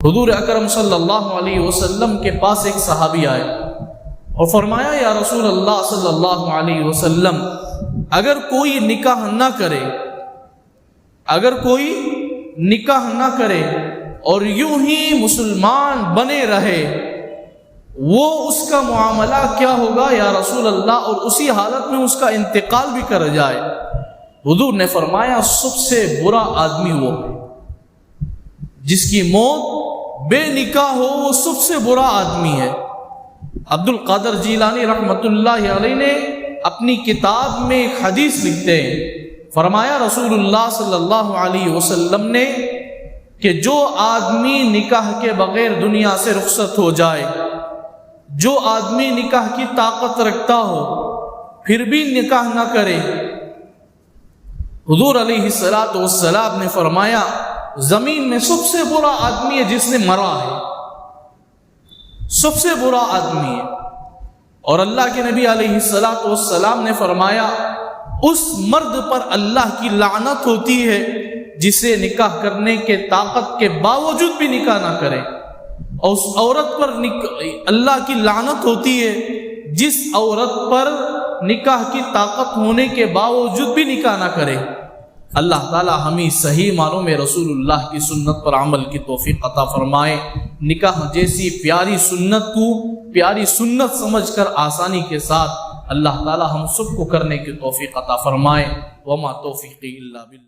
حضور اکرم صلی اللہ علیہ وسلم کے پاس ایک صحابی آئے اور فرمایا یا رسول اللہ صلی اللہ علیہ وسلم، اگر کوئی نکاح نہ کرے اور یوں ہی مسلمان بنے رہے، وہ اس کا معاملہ کیا ہوگا یا رسول اللہ، اور اسی حالت میں اس کا انتقال بھی کر جائے؟ حضور نے فرمایا سب سے برا آدمی وہ ہے جس کی موت بے نکاح ہو، وہ سب سے برا آدمی ہے۔ عبد القادر جیلانی رحمۃ اللہ علیہ نے اپنی کتاب میں ایک حدیث لکھتے ہیں، فرمایا رسول اللہ صلی اللہ علیہ وسلم نے کہ جو آدمی نکاح کے بغیر دنیا سے رخصت ہو جائے، جو آدمی نکاح کی طاقت رکھتا ہو پھر بھی نکاح نہ کرے، حضور علیہ الصلوۃ والسلام نے فرمایا زمین میں سب سے برا آدمی ہے جس نے مرا ہے، سب سے برا آدمی ہے۔ اور اللہ کے نبی علیہ الصلوۃ والسلام نے فرمایا اس مرد پر اللہ کی لعنت ہوتی ہے جسے نکاح کرنے کے طاقت کے باوجود بھی نکاح نہ کرے، اور اس عورت پر اللہ کی لعنت ہوتی ہے جس عورت پر نکاح کی طاقت ہونے کے باوجود بھی نکاح نہ کرے۔ اللہ تعالی ہمیں صحیح معنوں میں رسول اللہ کی سنت پر عمل کی توفیق عطا فرمائے، نکاح جیسی پیاری سنت کو پیاری سنت سمجھ کر آسانی کے ساتھ اللہ تعالی ہم سب کو کرنے کی توفیق عطا فرمائے۔ وما توفیقی الا باللہ۔